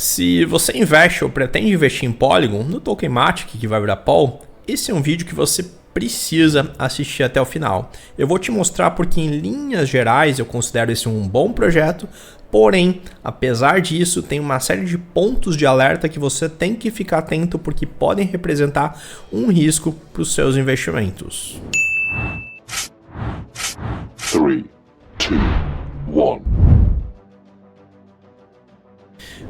Se você investe ou pretende investir em Polygon, no Token Matic, que vai virar Pol, esse é um vídeo que você precisa assistir até o final. Eu vou te mostrar porque em linhas gerais eu considero esse um bom projeto, porém, apesar disso, tem uma série de pontos de alerta que você tem que ficar atento porque podem representar um risco para os seus investimentos. 3, 2, 1.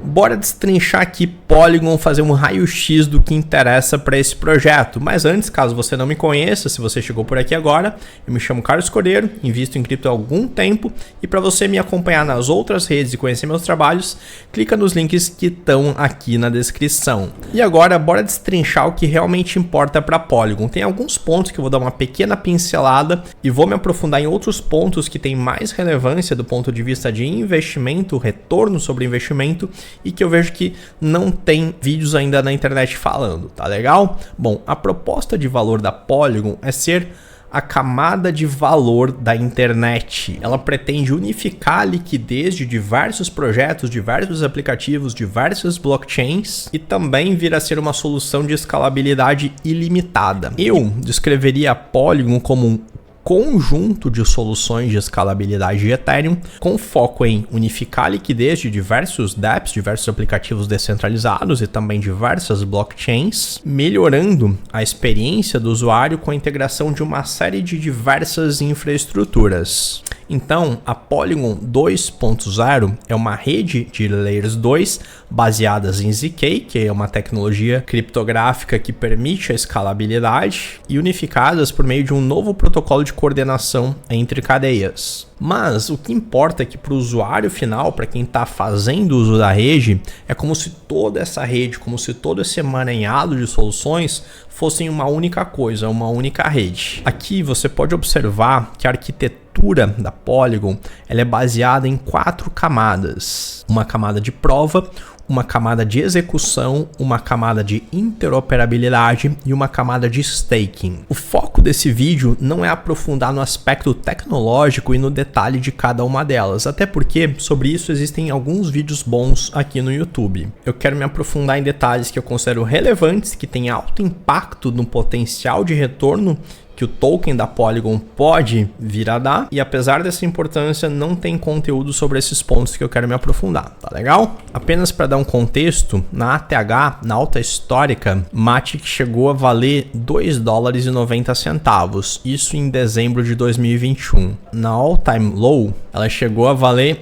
Bora destrinchar aqui Polygon, fazer um raio-x do que interessa para esse projeto. Mas antes, caso você não me conheça, se você chegou por aqui agora, eu me chamo Carlos Cordeiro, invisto em cripto há algum tempo e para você me acompanhar nas outras redes e conhecer meus trabalhos, clica nos links que estão aqui na descrição. E agora, bora destrinchar o que realmente importa para Polygon. Tem alguns pontos que eu vou dar uma pequena pincelada e vou me aprofundar em outros pontos que têm mais relevância do ponto de vista de investimento, retorno sobre investimento, e que eu vejo que não tem vídeos ainda na internet falando, tá legal? Bom, a proposta de valor da Polygon é ser a camada de valor da internet. Ela pretende unificar a liquidez de diversos projetos, diversos aplicativos, diversas blockchains e também vir a ser uma solução de escalabilidade ilimitada. Eu descreveria a Polygon como um conjunto de soluções de escalabilidade de Ethereum com foco em unificar a liquidez de diversos dApps, diversos aplicativos descentralizados e também diversas blockchains, melhorando a experiência do usuário com a integração de uma série de diversas infraestruturas. Então, a Polygon 2.0 é uma rede de Layers 2 baseadas em ZK, que é uma tecnologia criptográfica que permite a escalabilidade, e unificadas por meio de um novo protocolo de coordenação entre cadeias. Mas o que importa é que para o usuário final, para quem está fazendo uso da rede, é como se toda essa rede, como se todo esse emaranhado de soluções fossem uma única coisa, uma única rede. Aqui você pode observar que a arquitetura da Polygon ela é baseada em 4 camadas. Uma camada de prova, uma camada de execução, uma camada de interoperabilidade e uma camada de staking. O foco desse vídeo não é aprofundar no aspecto tecnológico e no detalhe de cada uma delas, até porque sobre isso existem alguns vídeos bons aqui no YouTube. Eu quero me aprofundar em detalhes que eu considero relevantes, que têm alto impacto no potencial de retorno que o token da Polygon pode vir a dar, e apesar dessa importância não tem conteúdo sobre esses pontos que eu quero me aprofundar, tá legal? Apenas para dar um contexto, na ATH, na alta histórica, Matic chegou a valer $2,90, isso em dezembro de 2021. Na all time low, ela chegou a valer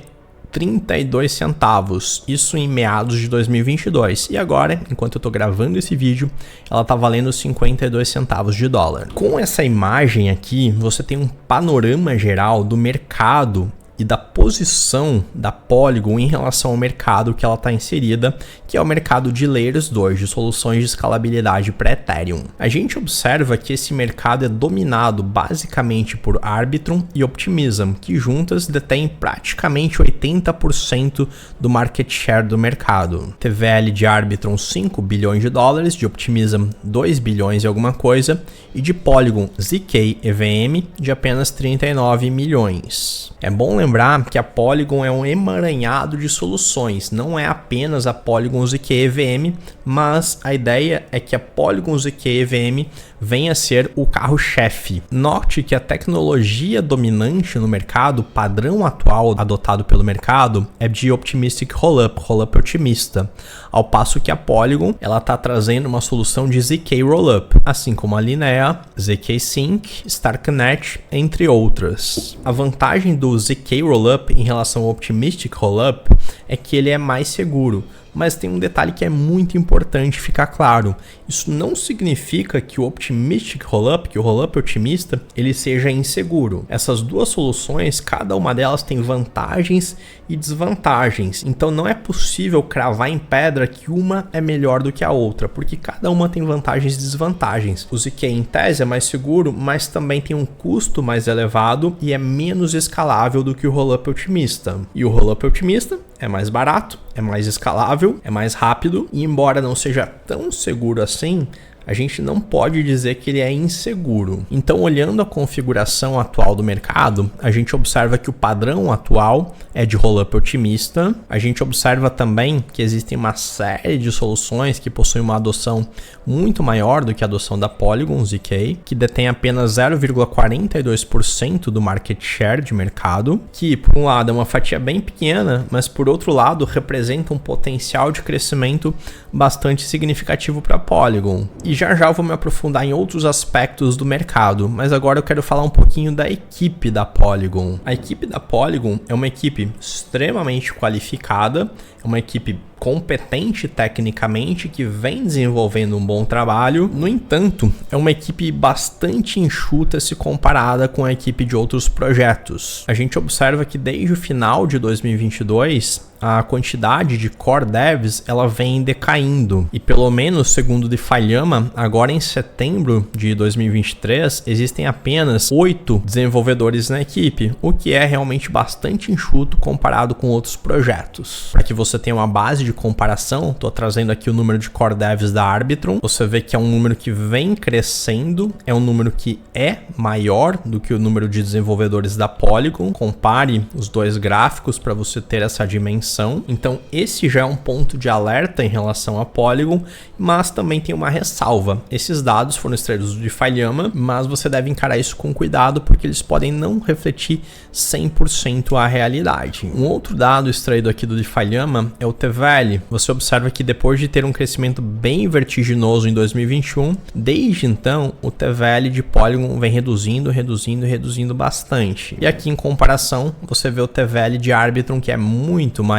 32 centavos, isso em meados de 2022, e agora, enquanto eu estou gravando esse vídeo, ela está valendo 52 centavos de dólar. Com essa imagem aqui, você tem um panorama geral do mercado e da posição da Polygon em relação ao mercado que ela está inserida, que é o mercado de Layers 2, de soluções de escalabilidade para Ethereum. A gente observa que esse mercado é dominado basicamente por Arbitrum e Optimism, que juntas detêm praticamente 80% do market share do mercado. TVL de Arbitrum 5 bilhões de dólares, de Optimism 2 bilhões e alguma coisa, e de Polygon ZK EVM de apenas 39 milhões. É bom lembrar que a Polygon é um emaranhado de soluções, não é apenas a Polygon ZK EVM, mas a ideia é que a Polygon ZK EVM venha a ser o carro-chefe. Note que a tecnologia dominante no mercado, padrão atual adotado pelo mercado, é de Optimistic Rollup otimista, ao passo que a Polygon ela está trazendo uma solução de ZK Rollup, assim como a Linea, ZK Sync, Starknet, entre outras. A vantagem do ZK Rollup em relação ao Optimistic Rollup é que ele é mais seguro, mas tem um detalhe que é muito importante ficar claro. Isso não significa que o Optimistic Rollup, que o Rollup otimista, ele seja inseguro. Essas duas soluções, cada uma delas tem vantagens e desvantagens. Então não é possível cravar em pedra que uma é melhor do que a outra, porque cada uma tem vantagens e desvantagens. O ZK em tese é mais seguro, mas também tem um custo mais elevado e é menos escalável do que o Rollup otimista. E o Rollup otimista é mais barato, é mais escalável, é mais rápido e embora não seja tão seguro assim, a gente não pode dizer que ele é inseguro. Então, olhando a configuração atual do mercado, a gente observa que o padrão atual é de roll-up otimista. A gente observa também que existem uma série de soluções que possuem uma adoção muito maior do que a adoção da Polygon ZK, que detém apenas 0,42% do market share de mercado, que por um lado é uma fatia bem pequena, mas por outro lado representa um potencial de crescimento bastante significativo para a Polygon. E já eu vou me aprofundar em outros aspectos do mercado, mas agora eu quero falar um pouquinho da equipe da Polygon. A equipe da Polygon é uma equipe extremamente qualificada, é uma equipe competente tecnicamente, que vem desenvolvendo um bom trabalho. No entanto, é uma equipe bastante enxuta se comparada com a equipe de outros projetos. A gente observa que desde o final de 2022, a quantidade de core devs ela vem decaindo, e pelo menos segundo o DeFi-Llama, agora em setembro de 2023 existem apenas 8 desenvolvedores na equipe, o que é realmente bastante enxuto comparado com outros projetos. Para que você tenha uma base de comparação, estou trazendo aqui o número de core devs da Arbitrum. Você vê que é um número que vem crescendo, é um número que é maior do que o número de desenvolvedores da Polygon. Compare os dois gráficos para você ter essa dimensão. Então esse já é um ponto de alerta em relação à Polygon, mas também tem uma ressalva. Esses dados foram extraídos do DeFi-Llama, mas você deve encarar isso com cuidado, porque eles podem não refletir 100% a realidade. Um outro dado extraído aqui do DeFi-Llama é o TVL. Você observa que depois de ter um crescimento bem vertiginoso em 2021, desde então o TVL de Polygon vem reduzindo bastante. E aqui em comparação, você vê o TVL de Arbitrum, que é muito maior.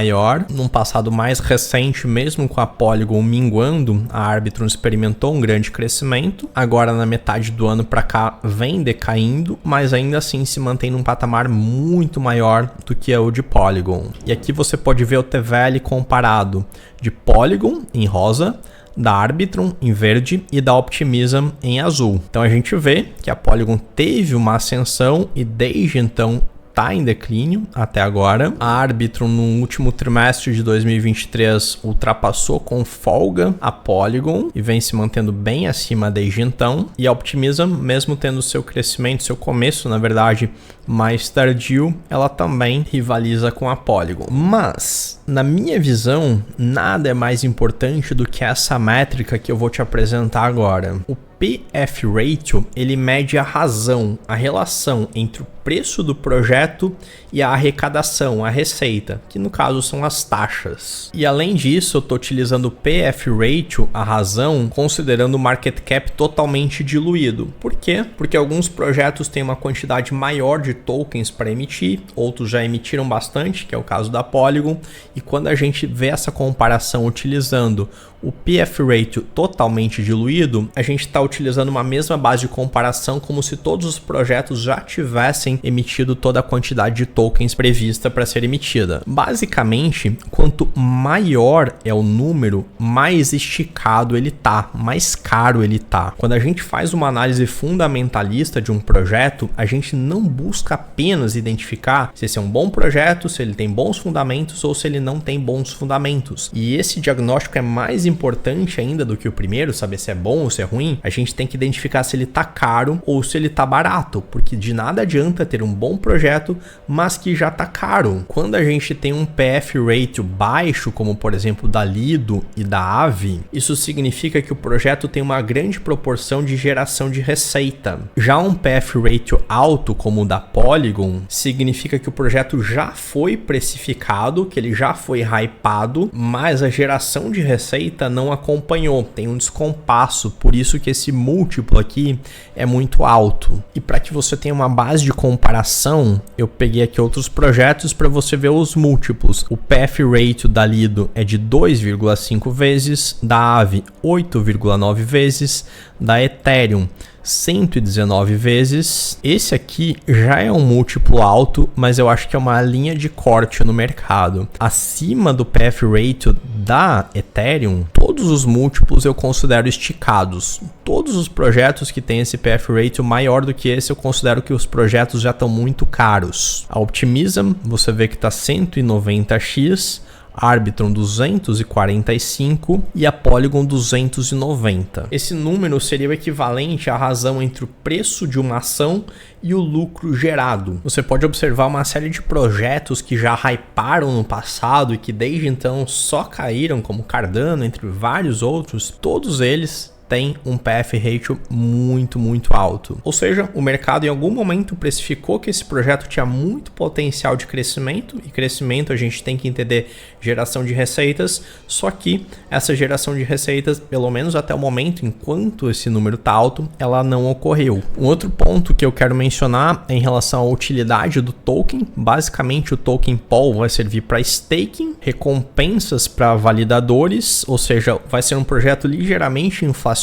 Num passado mais recente, mesmo com a Polygon minguando, a Arbitrum experimentou um grande crescimento. Agora na metade do ano para cá vem decaindo, mas ainda assim se mantém num patamar muito maior do que o de Polygon. E aqui você pode ver o TVL comparado de Polygon em rosa, da Arbitrum em verde e da Optimism em azul. Então a gente vê que a Polygon teve uma ascensão e desde então está em declínio até agora. A Arbitrum no último trimestre de 2023 ultrapassou com folga a Polygon e vem se mantendo bem acima desde então. E a Optimism, mesmo tendo seu crescimento, seu começo na verdade mais tardio, ela também rivaliza com a Polygon. Mas, na minha visão, nada é mais importante do que essa métrica que eu vou te apresentar agora. O PF Ratio, ele mede a razão, a relação entre o preço do projeto e a arrecadação, a receita, que no caso são as taxas. E além disso, eu estou utilizando o PF Ratio, a razão, considerando o market cap totalmente diluído. Por quê? Porque alguns projetos têm uma quantidade maior de tokens para emitir, outros já emitiram bastante, que é o caso da Polygon, e quando a gente vê essa comparação utilizando o PF Ratio totalmente diluído, a gente está utilizando uma mesma base de comparação como se todos os projetos já tivessem emitido toda a quantidade de tokens prevista para ser emitida. Basicamente, quanto maior é o número, mais esticado ele tá, mais caro ele tá. Quando a gente faz uma análise fundamentalista de um projeto, a gente não busca apenas identificar se esse é um bom projeto, se ele tem bons fundamentos ou se ele não tem bons fundamentos. E esse diagnóstico é mais importante ainda do que o primeiro, saber se é bom ou se é ruim. A gente tem que identificar se ele tá caro ou se ele tá barato, porque de nada adianta ter um bom projeto, mas que já tá caro. Quando a gente tem um PF Ratio baixo, como por exemplo da Lido e da Aave, isso significa que o projeto tem uma grande proporção de geração de receita. Já um PF Ratio alto, como o da Polygon, significa que o projeto já foi precificado, que ele já foi hypado, mas a geração de receita não acompanhou, tem um descompasso, por isso que esse múltiplo aqui é muito alto. E para que você tenha uma base de comparação, eu peguei aqui outros projetos para você ver os múltiplos. O PF Ratio da Lido é de 2,5 vezes, da Aave 8,9 vezes, da Ethereum 119 vezes. Esse aqui já é um múltiplo alto, mas eu acho que é uma linha de corte no mercado. Acima do PF Ratio da Ethereum, todos os múltiplos eu considero esticados. Todos os projetos que têm esse PF Ratio maior do que esse, eu considero que os projetos já estão muito caros. A Optimism, você vê que está 190x, Arbitrum 245 e a Polygon 290. Esse número seria o equivalente à razão entre o preço de uma ação e o lucro gerado. Você pode observar uma série de projetos que já hyparam no passado e que desde então só caíram, como Cardano, entre vários outros. Todos eles tem um PF Ratio muito alto. Ou seja, o mercado em algum momento precificou que esse projeto tinha muito potencial de crescimento, e crescimento a gente tem que entender geração de receitas, só que essa geração de receitas, pelo menos até o momento, enquanto esse número está alto, ela não ocorreu. Um outro ponto que eu quero mencionar é em relação à utilidade do token. Basicamente, o token Pol vai servir para staking, recompensas para validadores, ou seja, vai ser um projeto ligeiramente inflacionário,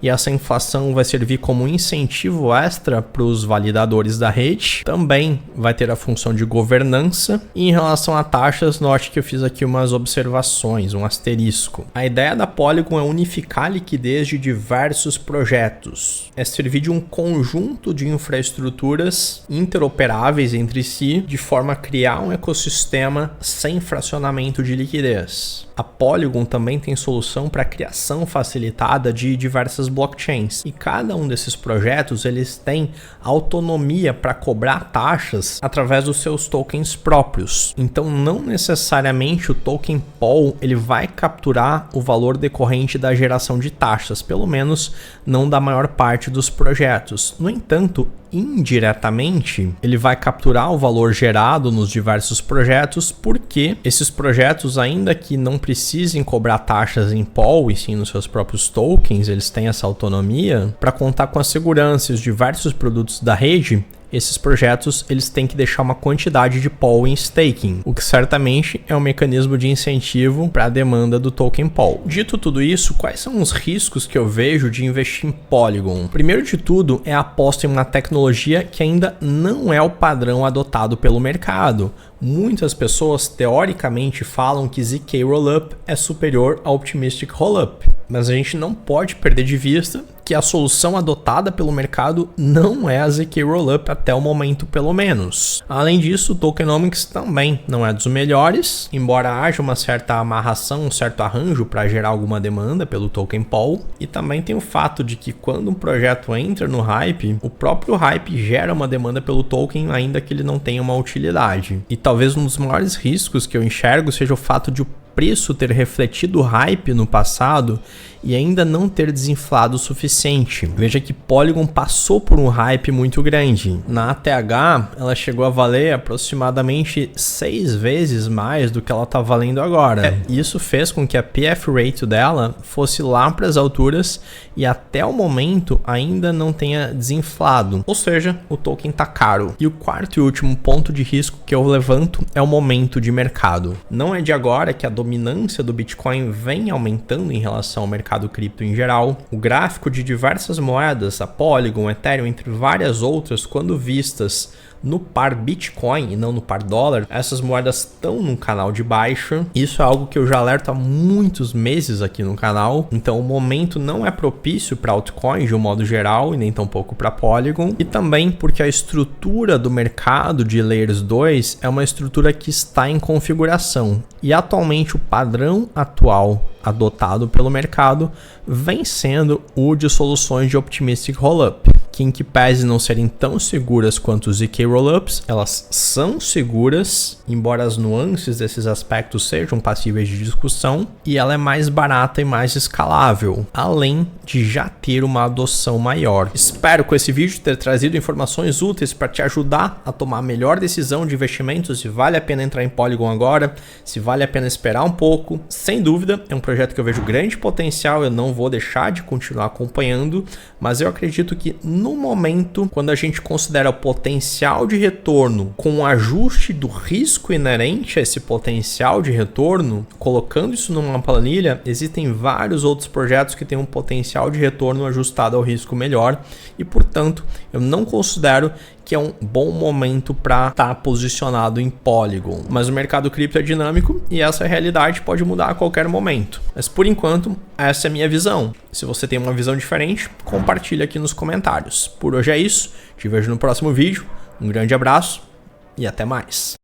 e essa inflação vai servir como um incentivo extra para os validadores da rede. Também vai ter a função de governança. E em relação a taxas, note que eu fiz aqui umas observações, um asterisco. A ideia da Polygon é unificar a liquidez de diversos projetos. É servir de um conjunto de infraestruturas interoperáveis entre si, de forma a criar um ecossistema sem fracionamento de liquidez. A Polygon também tem solução para a criação facilitada de diversas blockchains, e cada um desses projetos eles têm autonomia para cobrar taxas através dos seus tokens próprios. Então não necessariamente o token Pol ele vai capturar o valor decorrente da geração de taxas, pelo menos não da maior parte dos projetos. No entanto, indiretamente, ele vai capturar o valor gerado nos diversos projetos, porque esses projetos, ainda que não precisem cobrar taxas em Pol e sim nos seus próprios tokens, eles têm essa autonomia para contar com a segurança e os diversos produtos da rede. Esses projetos eles têm que deixar uma quantidade de Pol em staking, o que certamente é um mecanismo de incentivo para a demanda do token Pol. Dito tudo isso, quais são os riscos que eu vejo de investir em Polygon? Primeiro de tudo é a aposta em uma tecnologia que ainda não é o padrão adotado pelo mercado. Muitas pessoas teoricamente falam que ZK Rollup é superior ao Optimistic Rollup, mas a gente não pode perder de vista que a solução adotada pelo mercado não é a ZK Rollup até o momento, pelo menos. Além disso, o tokenomics também não é dos melhores, embora haja uma certa amarração, um certo arranjo para gerar alguma demanda pelo token Pol, e também tem o fato de que quando um projeto entra no hype, o próprio hype gera uma demanda pelo token, ainda que ele não tenha uma utilidade. E talvez um dos maiores riscos que eu enxergo seja o fato de o preço ter refletido o hype no passado e ainda não ter desinflado o suficiente. Veja que Polygon passou por um hype muito grande. Na ATH, ela chegou a valer aproximadamente 6 vezes mais do que ela está valendo agora. Isso fez com que a PF Ratio dela fosse lá para as alturas e até o momento ainda não tenha desinflado. Ou seja, o token está caro. E o quarto e último ponto de risco que eu levanto é o momento de mercado. Não é de agora que a dominância do Bitcoin vem aumentando em relação ao mercado cripto em geral. O gráfico de diversas moedas, a Polygon, Ethereum, entre várias outras, quando vistas no par Bitcoin e não no par dólar, essas moedas estão num canal de baixa. Isso é algo que eu já alerto há muitos meses aqui no canal. Então o momento não é propício para altcoins de um modo geral e nem tampouco para Polygon. E também porque a estrutura do mercado de Layers 2 é uma estrutura que está em configuração. E atualmente o padrão atual adotado pelo mercado vem sendo o de soluções de Optimistic Rollup, que em que pese não serem tão seguras quanto os ZK Rollups, elas são seguras, embora as nuances desses aspectos sejam passíveis de discussão, e ela é mais barata e mais escalável, além de já ter uma adoção maior. Espero com esse vídeo ter trazido informações úteis para te ajudar a tomar a melhor decisão de investimento, se vale a pena entrar em Polygon agora, se vale a pena esperar um pouco. Sem dúvida, é um projeto que eu vejo grande potencial, eu não vou deixar de continuar acompanhando, mas eu acredito que no momento, quando a gente considera o potencial de retorno com o ajuste do risco inerente a esse potencial de retorno, colocando isso numa planilha, existem vários outros projetos que têm um potencial de retorno ajustado ao risco melhor e, portanto, eu não considero que é um bom momento para estar posicionado em Polygon. Mas o mercado cripto é dinâmico e essa realidade pode mudar a qualquer momento. Mas por enquanto, essa é a minha visão. Se você tem uma visão diferente, compartilha aqui nos comentários. Por hoje é isso, te vejo no próximo vídeo, um grande abraço e até mais.